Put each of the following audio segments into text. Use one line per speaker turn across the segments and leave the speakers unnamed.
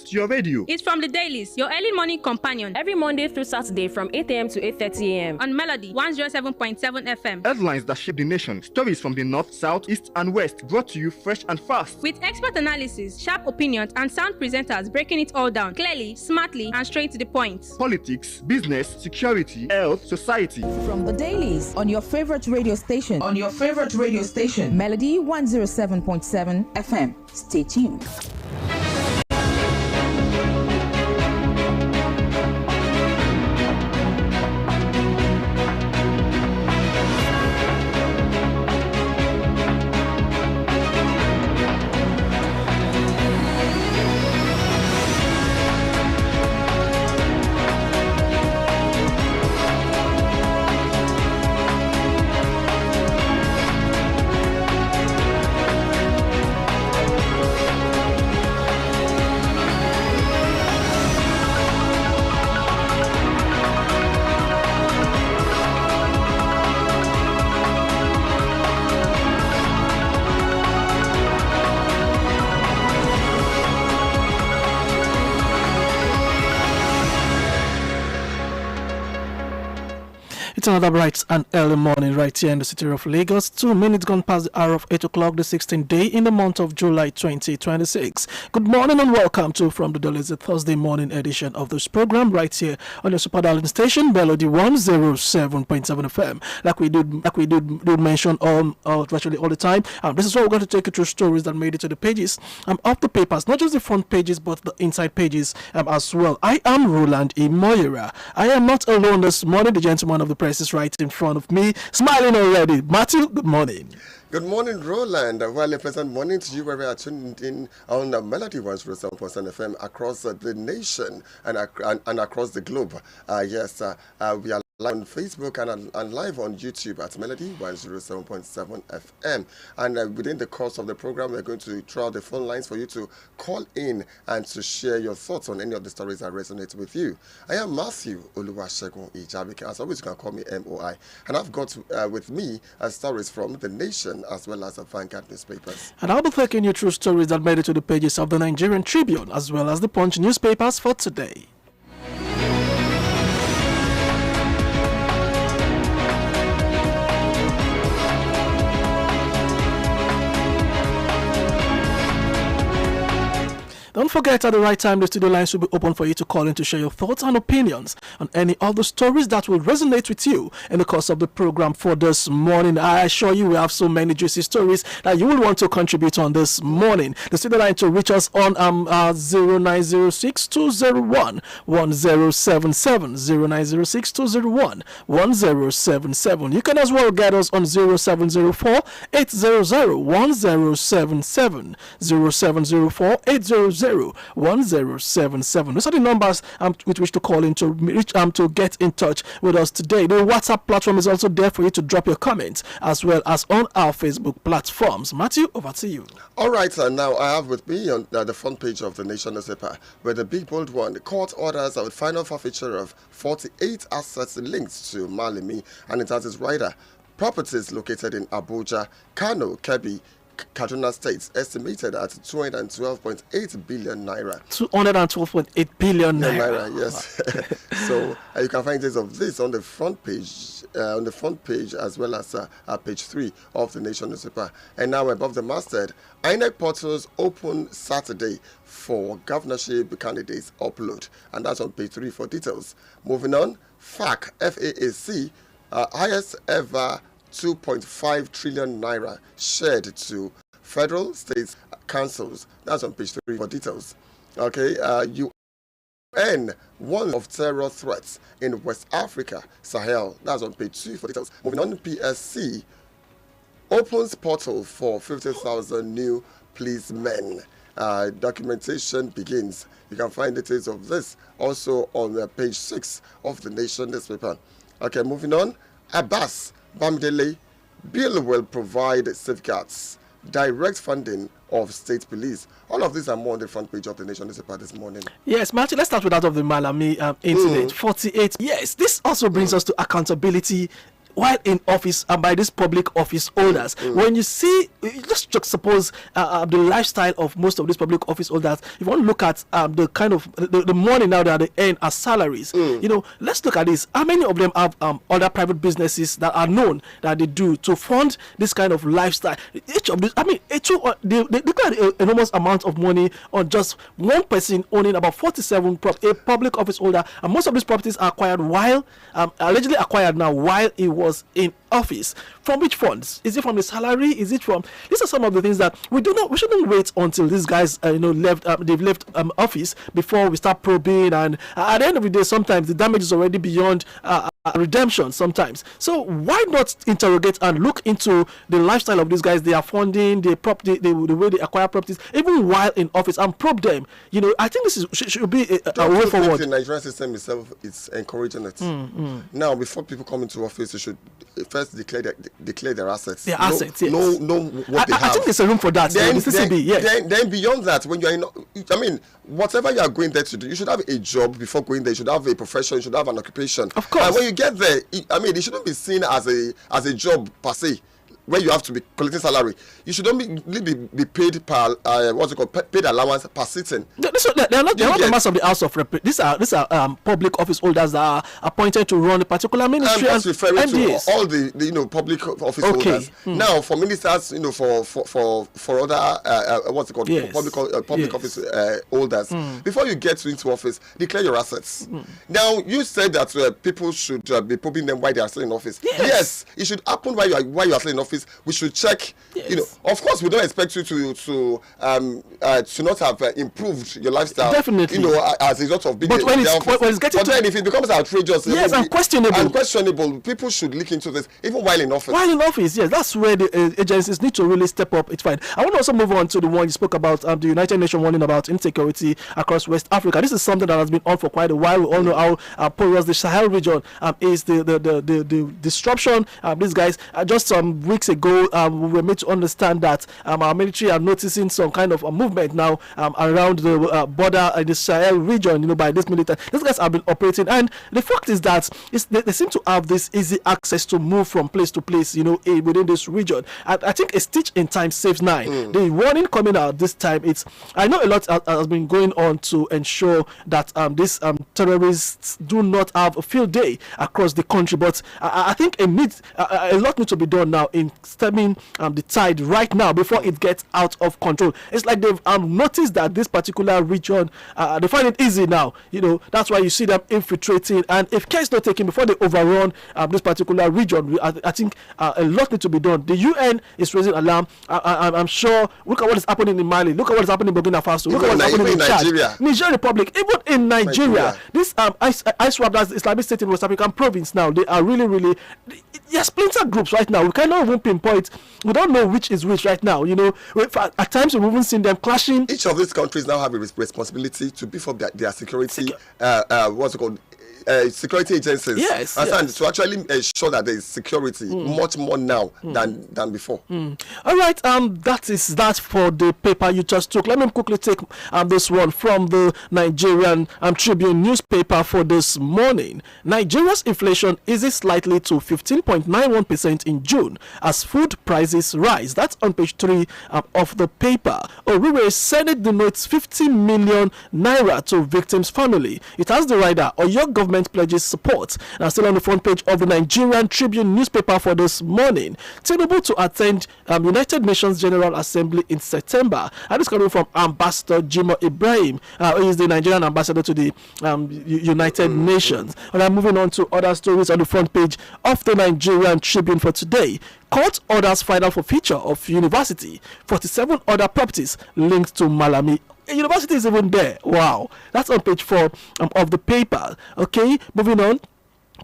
to your radio.
It's from the Dailies, your early morning companion.
Every Monday through Saturday from 8 a.m. to 8:30 a.m.
on Melody 107.7 FM.
Headlines that shape the nation. Stories from the north, south, east, and west. Brought to you fresh and fast.
With expert analysis, sharp opinions, and sound presenters breaking it all down clearly, smartly, and straight to the point.
Politics, business, security, health, society.
From the Dailies on your favorite radio station. Melody 107.7 FM. Stay tuned.
Another bright and early morning right here in the city of Lagos. 2 minutes gone past the hour of 8 o'clock, the 16th day in the month of July 2026. Good morning and welcome to From the Dailies, the Thursday morning edition of this program right here on your super darling station, Melody 107.7 FM. Like we did mention virtually all the time. This is why we're going to take you through stories that made it to the pages of the papers, not just the front pages, but the inside pages as well. I am Roland Imoyera. I am not alone this morning. The gentleman of the press is right in front of me, smiling already. Matthew, good morning.
Good morning, Roland. Well, a pleasant morning to you where we are tuned in on Melody 107.7 FM across the nation and across the globe. We are live on Facebook and live on YouTube at Melody 107.7 FM. And within the course of the program, we're going to throw out the phone lines for you to call in and to share your thoughts on any of the stories that resonate with you. I am Matthew Oluwasegun Ijabiken. As always, you can call me MOI. And I've got with me stories from The Nation as well as the Vanguard newspapers.
And I'll be taking you through stories that made it to the pages of the Nigerian Tribune as well as the Punch newspapers for today. Don't forget, at the right time, the studio lines will be open for you to call in to share your thoughts and opinions on any of the stories that will resonate with you in the course of the program for this morning. I assure you we have so many juicy stories that you will want to contribute on this morning. The studio line to reach us on 0906-201-1077, 0906-201-1077. You can as well get us on 0704-800-1077, 0704-800-1077. 1077. Those are the numbers with which to call in to reach to get in touch with us today. The WhatsApp platform is also there for you to drop your comments as well as on our Facebook platforms. Matthew, over to you.
All right, now I have with me on the front page of the Nation newspaper with the big bold one. The court orders a final forfeiture of 48 assets linked to Malimi, and it has its rider. Properties located in Abuja, Kano, Kebbi, Kaduna States estimated at 212.8 billion naira.
212.8 billion
naira, yes. So you can find details of this on the front page, as well as page 3 of the Nation newspaper. And now above the masthead, INEC portals open Saturday for governorship candidates upload, and that's on page 3 for details. Moving on, FAAC, highest ever 2.5 trillion naira shared to federal, states, councils. That's on page 3 for details. Okay, UN warns of terror threats in West Africa, Sahel. That's on page 2 for details. Moving on, PSC opens portal for 50,000 new policemen. Documentation begins. You can find details of this also on page 6 of the Nation newspaper. Okay, moving on, Abbas Bamidele, bill will provide safeguards, direct funding of state police. All of these are more on the front page of the Nation newspaper this morning.
Yes, Martin, let's start with that of the Malami incident. 48 years. This also brings us to accountability while in office and by these public office holders. When you see, just juxtapose the lifestyle of most of these public office holders. If you want to look at the kind of the money now that they earn as salaries, let's look at this. How many of them have other private businesses that are known that they do to fund this kind of lifestyle? Each of these, they got enormous amount of money on just one person owning about 47 a public office holder, and most of these properties are acquired allegedly acquired now while he was in office. From which funds? Is it from the salary? Is it from? These are some of the things that we shouldn't wait until these guys left. They've left office before we start probing, and at the end of the day, sometimes the damage is already beyond redemption sometimes. So why not interrogate and look into the lifestyle of these guys? They are funding the property, the way they acquire properties, even while in office, and probe them. I think this should be a way forward.
The Nigerian system itself is encouraging it. Now, before people come into office, they should first declare their assets.
Their assets, yes.
Know what they have.
I think there's a room for that.
Then beyond that, when you are whatever you are going there to do, you should have a job before going there. You should have a profession. You should have an occupation.
Of course.
And when you get there, it shouldn't be seen as a job per se, where you have to be collecting salary. You should only be paid per paid allowance per sitting.
They are not the members of the House of Rep. These are public office holders that are appointed to run a particular ministry.
And referring to all the public office holders. Now, for ministers, for other public office holders, before you get into office, declare your assets. Now, you said that people should be probing them while they are still in office. Yes, it should happen while you are still in office. We should check.
Yes.
Of course, we don't expect you to not have improved your lifestyle.
Definitely.
As a result of being.
But when it's getting
then if it becomes outrageous,
unquestionable,
people should look into this even while in office.
While in office, yes, that's where the agencies need to really step up. It's fine. I want to also move on to the one you spoke about, the United Nations warning about insecurity across West Africa. This is something that has been on for quite a while. We all know how porous the Sahel region is. The disruption. These guys just some weeks ago, we were made to understand that our military are noticing some kind of a movement now around the border in the Sahel region, by this military. These guys have been operating, and the fact is that they seem to have this easy access to move from place to place, within this region. And I think a stitch in time saves nine. The warning coming out this time, I know a lot has been going on to ensure that these terrorists do not have a field day across the country, but I think a lot needs to be done now in stemming the tide right now before it gets out of control. It's like they've noticed that this particular region, they find it easy now. That's why you see them infiltrating, and if care is not taken before they overrun this particular region, I think a lot needs to be done. The UN is raising alarm. I'm sure. Look at what is happening in Mali. Look at what is happening in Burkina Faso. Look at what is happening in Chad, Niger Republic, even in Nigeria. This ISWAP, that's Islamic State in West African province now. They are really splinter groups right now. We cannot even pinpoint. We don't know which is which right now. At times we've even seen them clashing.
Each of these countries now have a responsibility to beef up their security. Security agencies.
Yes.
To actually ensure that there is security much more now than before.
All right. That is that for the paper you just took. Let me quickly take this one from the Nigerian Tribune newspaper for this morning. Nigeria's inflation eases slightly to 15.91% in June as food prices rise. That's on page 3 of the paper. Oriwe Senate donates 50 million naira to victims' family. It has the rider or your government pledges support. Now, still on the front page of the Nigerian Tribune newspaper for this morning. Tinubu to attend United Nations General Assembly in September. And it's coming from Ambassador Jimoh Ibrahim, who is the Nigerian ambassador to the United Nations. And I'm moving on to other stories on the front page of the Nigerian Tribune for today. Court orders final forfeiture of university. 47 other properties linked to Malami. A university is even there. Wow. That's on page 4 of the paper. Okay, moving on.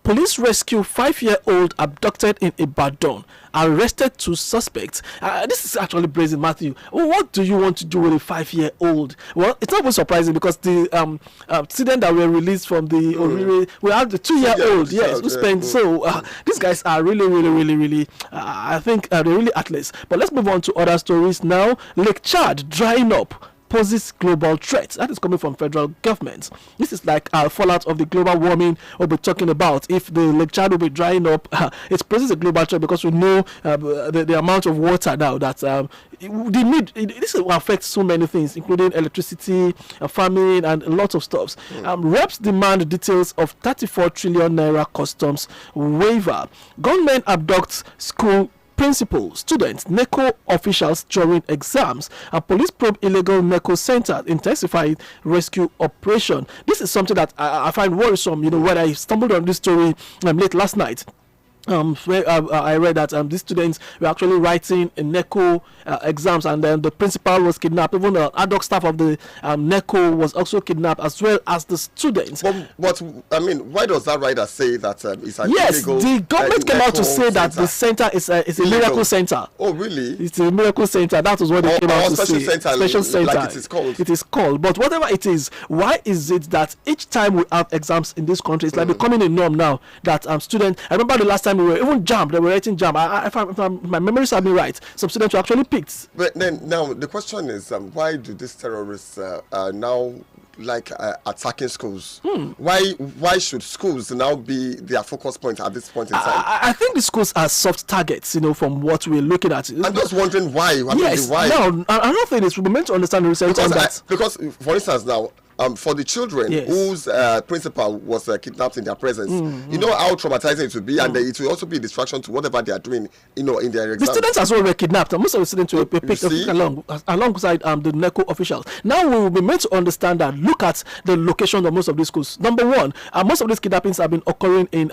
Police rescue 5-year-old abducted in Ibadan. Arrested 2 suspects. This is actually brazen, Matthew. What do you want to do with a 5-year-old? Well, it's not even surprising because the student that were released from the we have the 2-year-old, who spent. So these guys are really, I think they're really athletes. But let's move on to other stories now. Lake Chad drying up. poses global threats. That is coming from federal government. This is like a fallout of the global warming we'll be talking about. If the Lake Chad will be drying up, it poses a global threat because we know the amount of water now that the need. This will affect so many things, including electricity, farming, and a lot of stuff. Reps demand details of 34 trillion naira customs waiver. Gunmen abduct school principal, students, NECO officials during exams, and police probe illegal NECO center, intensified rescue operation. This is something that I find worrisome. When I stumbled on this story late last night. Where I read that these students were actually writing NECO exams, and then the principal was kidnapped. Even the ad hoc staff of the NECO was also kidnapped, as well as the students.
But I mean, why does that writer say that it's an illegal?
Yes, the government came out to say that the center is a miracle center.
Oh, really?
It's a miracle center. That was what they came out to say.
Special center, like it is called.
It is called. But whatever it is, why is it that each time we have exams in this country, it's like becoming a norm now that students? I remember the last time we were even jammed. They were writing jam. If my memories have been right, some students were actually picked.
But then now the question is, why do these terrorists now attacking schools? Why should schools now be their focus point at this point in time?
I think the schools are soft targets, from what we're looking at.
I'm just wondering why.
Yes.
Why?
No, another thing is we're meant to understand the research on that.
Because, for instance, now. For the children whose principal was kidnapped in their presence, you know how traumatizing it will be, and it will also be a distraction to whatever they are doing, in their exams.
The students as well were kidnapped, and most of the students were picked alongside the NECO officials. Now we will be made to understand that. Look at the location of most of these schools. Number one, most of these kidnappings have been occurring in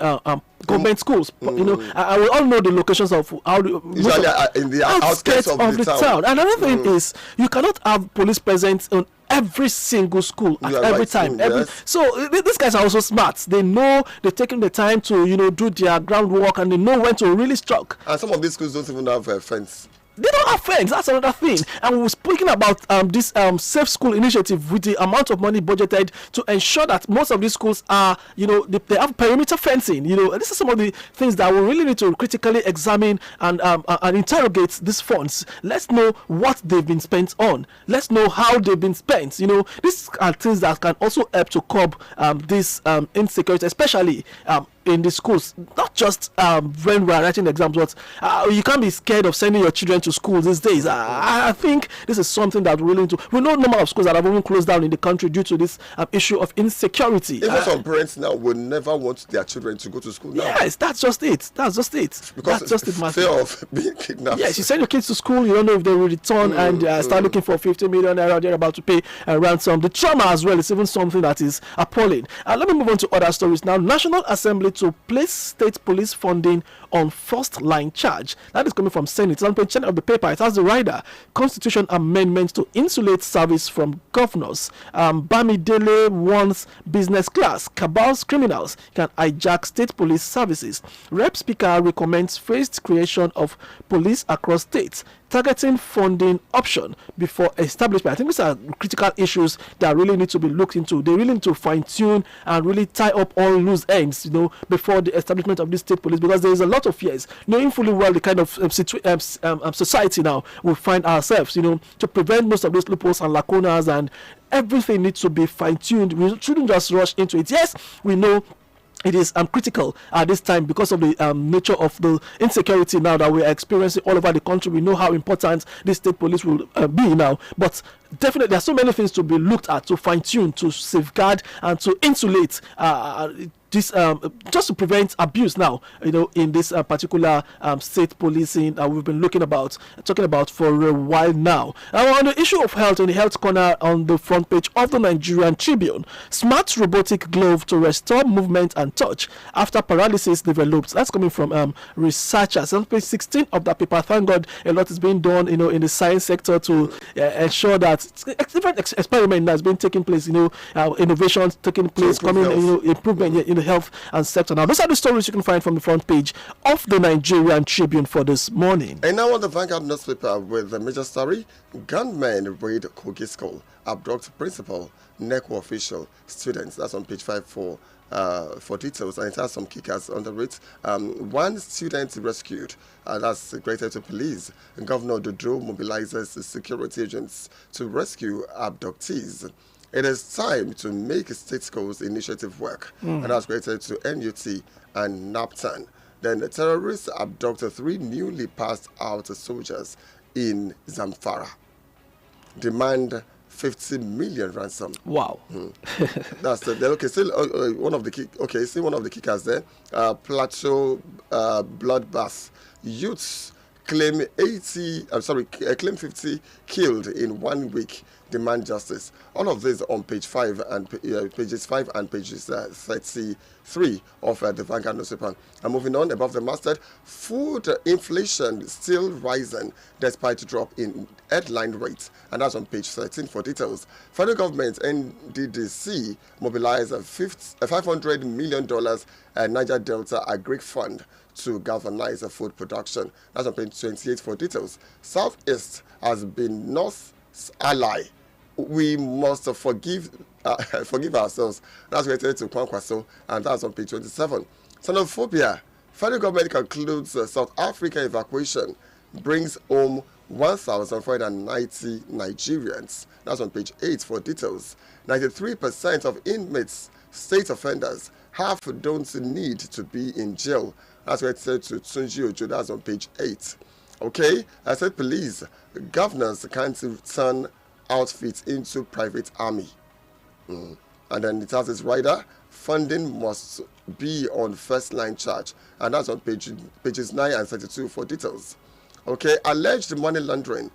government schools. We all know the locations of how
usually in the outskirts of the town.
Another thing is you cannot have police presence on every single school at every time. So these guys are also smart. They know they're taking the time to do their groundwork, and they know when to really strike.
And some of these schools don't even have a fence.
They don't have friends. That's another thing. And we were speaking about this safe school initiative with the amount of money budgeted to ensure that most of these schools are, they have perimeter fencing. This is some of the things that we really need to critically examine and interrogate these funds. Let's know what they've been spent on. Let's know how they've been spent. These are things that can also help to curb this insecurity, especially in the schools, not just when we are writing exams, but you can't be scared of sending your children to school these days. I think this is something that we know a number of schools that have even closed down in the country due to this issue of insecurity.
Even some parents now would never want their children to go to school now.
Yes, that's just it.
Because
that's just it,
fear of being kidnapped.
Yes, you send your kids to school, you don't know if they will return and start looking for 50 million naira. They're about to pay a ransom. The trauma as well is even something that is appalling. Let me move on to other stories now. National Assembly to place state police funding on first line charge. That is coming from Senate. It's on page 10 of the paper. It has the rider Constitution Amendment to insulate service from governors. Bamidele warns business class cabals criminals can hijack state police services. Rep Speaker recommends phased creation of police across states, targeting funding option before establishment. I think these are critical issues that really need to be looked into. They really need to fine-tune and really tie up all loose ends, before the establishment of this state police, because there is a lot of fears, knowing fully well the kind of society now we find ourselves, to prevent most of these loopholes and lacunas, and everything needs to be fine-tuned. We shouldn't just rush into it. Yes, we know it is critical at this time because of the nature of the insecurity now that we are experiencing all over the country. We know how important this state police will be now, but definitely there are so many things to be looked at, to fine-tune, to safeguard, and to insulate this just to prevent abuse now, in this particular state policing that we've been talking about for a while now. Now, on the issue of health, in the health corner on the front page of the Nigerian Tribune, smart robotic glove to restore movement and touch after paralysis develops. That's coming from researchers. On page 16 of that paper, thank God a lot is being done, in the science sector to ensure that different experiment that's been taking place, innovations taking place, improvement, the health and sector. Now, those are the stories you can find from the front page of the Nigerian Tribune for this morning.
And now on the Vanguard newspaper with the major story, gunmen raid Kogi School, abduct principal, NECO official, students. That's on page 5 for details, and it has some kickers on the rate. One student rescued, that's granted to police. Governor Dodo mobilizes the security agents to rescue abductees. It is time to make state schools initiative work, and that's granted to NUT and NAPTAN. Then the terrorists abducted 3 newly passed out soldiers in Zamfara. Demand 50 million ransom.
Wow.
That's the okay. Still one of the kickers there. Plateau bloodbath. Youths claim 50 killed in 1 week. Demand justice. All of this on page 5 and pages 5 and pages 33 of the Vanguard newspaper. And moving on above the masthead, food inflation still rising despite drop in headline rates, and that's on page 13 for details. Federal government NDDC mobilized $500 million Niger Delta Agri Fund to galvanize food production. That's on page 28 for details. Southeast has been North's ally. We must forgive ourselves. That's related to Kwankwaso, and that's on page 27. Xenophobia. Federal government concludes South Africa evacuation brings home 1,490 Nigerians. That's on page 8 for details. 93% of inmates, state offenders, don't need to be in jail. That's related to Tunji Ojo. That's on page 8. Okay, I said police. Governors can't turn outfits into private army. And then it has its rider, funding must be on first line charge, and that's on pages 9 and 32 for details. Okay, alleged money laundering.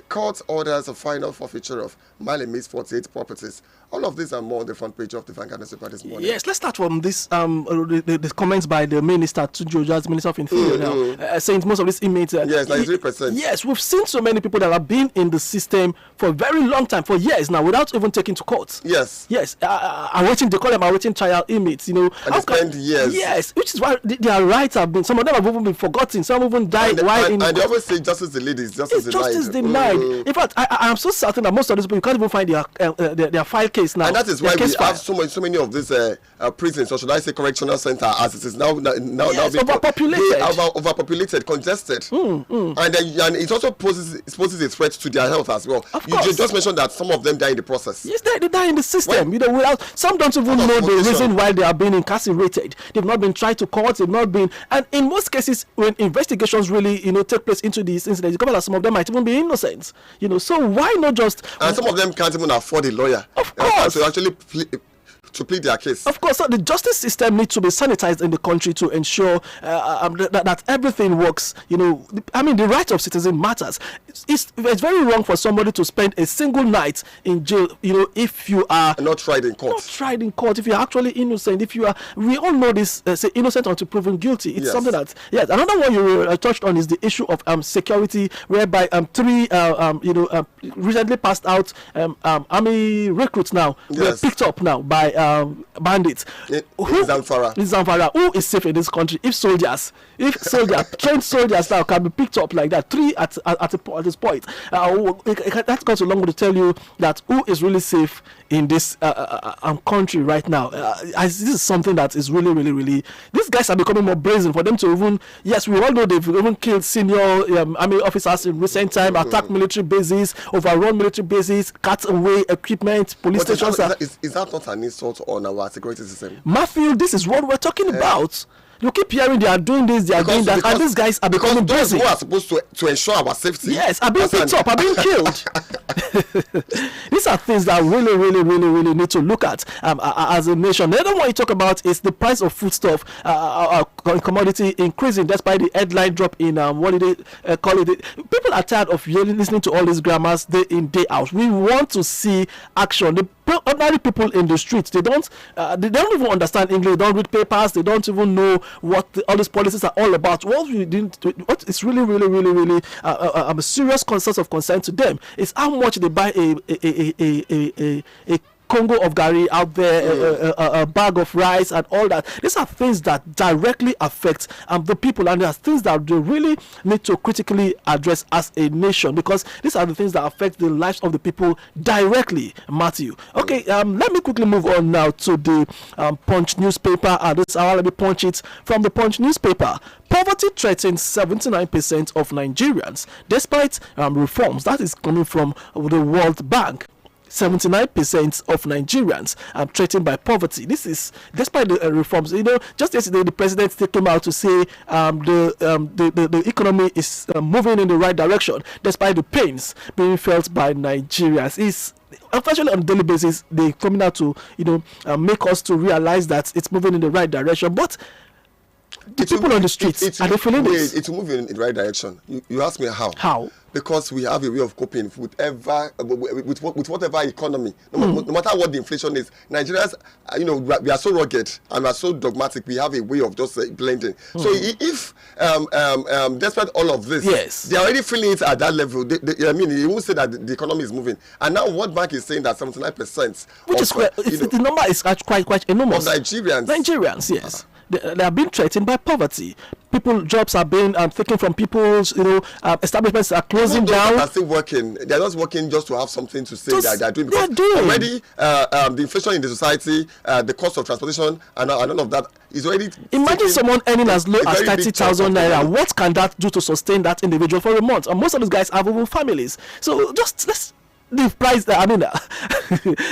Court orders a final forfeiture of Malemi's 48 properties. All of these are more on the front page of the Vanguard newspaper this morning.
Yes, let's start from this the comments by the minister, Tunji, Minister of Interior, saying most of these inmates.
Yes, 93%.
Yes, we've seen so many people that have been in the system for a very long time, for years now, without even taking to court.
Yes.
Yes, awaiting, they call them awaiting trial inmates, And
they spend years.
Yes, which is why their rights have been, some of them have even been forgotten, some even died while in.
And they always say justice delayed is justice denied.
Justice denied. In fact, I am so certain that most of these people, you can't even find their file case now.
And that is why we have so many of these prisons, or should I say correctional center, as it is now
overpopulated.
Overpopulated, congested. And it also poses a threat to their health as well. You just mentioned that some of them die in the process.
Yes, they die in the system. Some don't even know the reason why they are being incarcerated. They've not been tried to court. They've not been, and in most cases, when investigations really take place into these incidents, you come that some of them might even be innocent. So why not just?
And some of them can't even afford a lawyer.
Of course.
To actually plead their case.
Of course, so the justice system needs to be sanitized in the country to ensure that everything works. The right of citizen matters. It's very wrong for somebody to spend a single night in jail. If you are
not tried in court.
Not tried in court. If you are actually innocent. If you are, we all know this. Say innocent until proven guilty. It's something that Another one you touched on is the issue of security, whereby 3 recently passed out army recruits now were picked up now by bandits.
In Zamfara.
Who is safe in this country? If trained soldiers now can be picked up like that, 3 at this point, that goes along with to tell you that who is really safe in this country right now. This is something that is really, really, really. These guys are becoming more brazen for them to even. Yes, we all know they've even killed senior army officers in recent time, attacked military bases, overrun military bases, cut away equipment, police stations.
Is that not an insult on our security system?
Matthew, this is what we're talking about. You keep hearing they are doing this, they are doing that, and these guys are becoming busy.
Who are supposed to ensure our safety?
Yes, are being picked up, are being killed. These are things that really, really, really, really need to look at as a nation. The other one you talk about is the price of foodstuff, commodity increasing despite the headline drop in what do they call it? People are tired of listening to all these grammars day in, day out. We want to see action. The ordinary people in the streets, they don't even understand English, they don't read papers, they don't even know what all these policies are all about. What is really, really, really, really a serious concern to them is how much they buy a Congo of Gary out there, a bag of rice and all that. These are things that directly affect the people, and there are things that they really need to critically address as a nation, because these are the things that affect the lives of the people directly, Matthew. Okay, let me quickly move on now to the Punch newspaper. This hour, let me punch it from the Punch newspaper. Poverty threatens 79% of Nigerians despite reforms. That is coming from the World Bank. 79% of Nigerians are threatened by poverty. This is despite the reforms. Just yesterday the president came out to say the economy is moving in the right direction despite the pains being felt by Nigerians. Unfortunately, on a daily basis, they're coming out to make us to realize that it's moving in the right direction. But the people on the streets, are they feeling this?
It's moving in the right direction. You ask me how?
How?
Because we have a way of coping with whatever economy, no matter what the inflation is. Nigerians, we are so rugged and we are so dogmatic. We have a way of just blending. So if despite all of this,
yes,
they are already feeling it at that level. You won't say that the economy is moving. And now World Bank is saying that 79%,
which is the number is quite enormous.
Of Nigerians,
yes. They are being threatened by poverty. Jobs are being taken from people's, establishments are closing down.
They are still working. They are not working just to have something to say that they are doing. Because already the inflation in the society, the cost of transportation, and all of that is already.
Imagine someone earning as low as 30,000 naira. What can that do to sustain that individual for a month? And most of these guys have even families. So let's the price that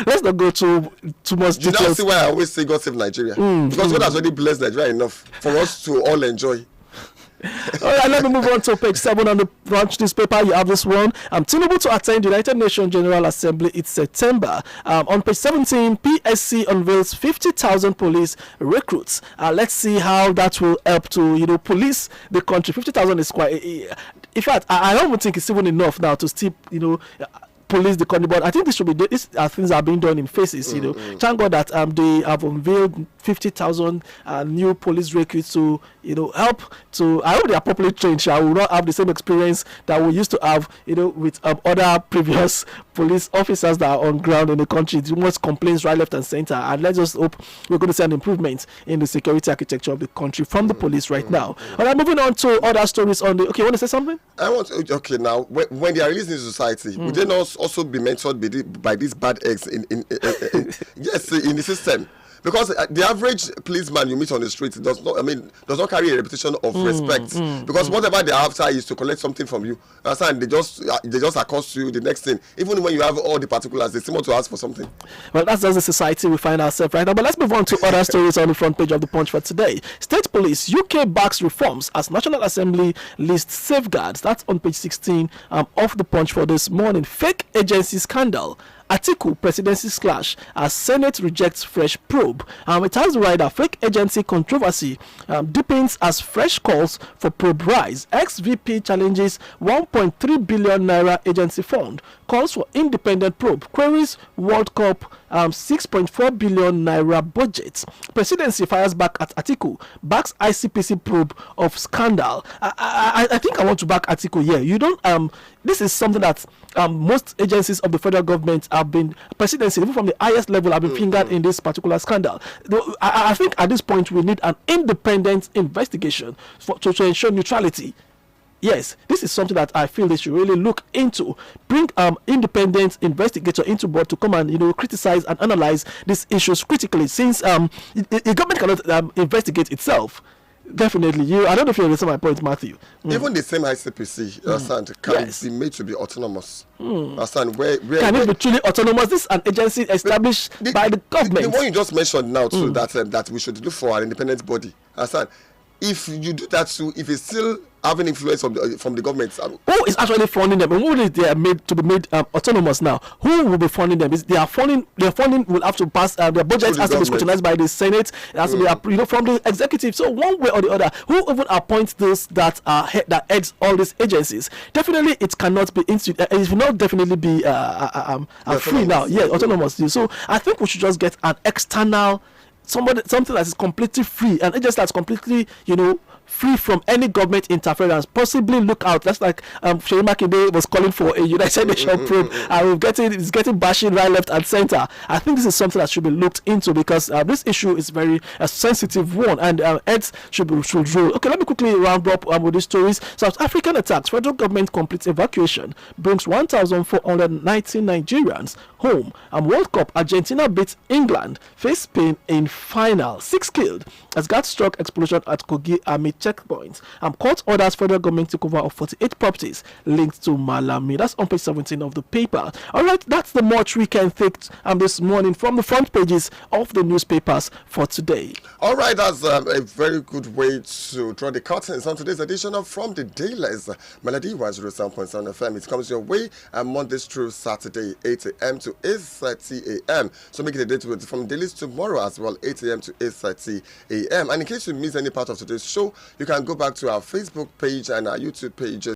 let's not go too much details.
You don't see why I always say God save Nigeria, because God has already blessed Nigeria enough for us to all enjoy.
All right, let me move on to page 7 on the Punch newspaper. You have this one. Tinubu to attend United Nations General Assembly in September. On page 17, PSC unveils 50,000 police recruits. Let's see how that will help to police the country. 50,000 is quite. In fact, I don't think it's even enough now to still police the country, but I think these are things that are being done in phases. Thank God that they have unveiled 50,000 new police recruits to help to. I hope they are properly trained. I will not have the same experience that we used to have with other previous police officers that are on ground in the country. Too much complaints right, left and center, and let's just hope we're going to see an improvement in the security architecture of the country from the police right now. All right, moving on to other stories on the. Okay, want to say something?
Now when they are released in society, would they not also be mentored by these bad eggs in the system? Because the average policeman you meet on the street does not carry a reputation of respect. Because whatever they're after is to collect something from you. And they just accost you the next thing. Even when you have all the particulars, they still want to ask for something.
Well, that's just the society we find ourselves right now. But let's move on to other stories on the front page of the Punch for today. State Police, UK backs reforms as National Assembly lists safeguards. That's on page 16 of the Punch for this morning. Fake agency scandal. Atiku presidency clash as Senate rejects fresh probe. It has the rider fake agency controversy deepens as fresh calls for probe rise. Ex-VP challenges 1.3 billion naira agency fund. Calls for independent probe. Queries World Cup 6.4 billion naira budget. Presidency fires back at Atiku. Backs ICPC probe of scandal. I think I want to back Atiku here. You don't. This is something that most agencies of the federal government have been, presidency, even from the highest level, have been fingered in this particular scandal. I think at this point we need an independent investigation to ensure neutrality. Yes, this is something that I feel they should really look into. Bring independent investigator into board to come and criticize and analyze these issues critically, since the government cannot investigate itself. Definitely, I don't know if you understand my point, Matthew.
Even the same ICPC can be made to be autonomous. Where
can it be truly autonomous? This is an agency established by the government.
The one you just mentioned now too, that we should look for an independent body. If you do that too, if it's still having influence from the government,
who is actually funding them, and who is they are made to be made autonomous now? Who will be funding them? Their funding will have to pass. Their budget has to be scrutinized by the Senate. It has to be from the executive. So one way or the other, who even appoints those that heads all these agencies? Definitely, it cannot be it will not definitely be free now. Yeah, autonomous. So I think we should just get an external something that is completely free, an agency that's completely free from any government interference. Possibly look out. That's like Sheyi Makinde was calling for a United Nations probe. It's getting bashing right, left, and center. I think this is something that should be looked into because this issue is very sensitive one, and heads should rule. Okay, let me quickly round up with these stories. South African attacks. Federal government completes evacuation. Brings 1,490 Nigerians home. And World Cup. Argentina beats England. Face Spain in final. 6 killed as guards struck explosion at Kogi Army checkpoint. Court orders federal government to cover of 48 properties linked to Malami. That's on page 17 of the paper. All right, that's the much we can take this morning from the front pages of the newspapers for today.
All right, that's a very good way to draw the curtains on today's edition of From the Dailies. Melody 107.7 FM. It comes your way Mondays through Saturday, 8 a.m. to 8:30 a.m. So make it a date with From Dailies tomorrow as well, 8 a.m. to 8:30 a.m. And in case you miss any part of today's show, you can go back to our Facebook page and our YouTube page.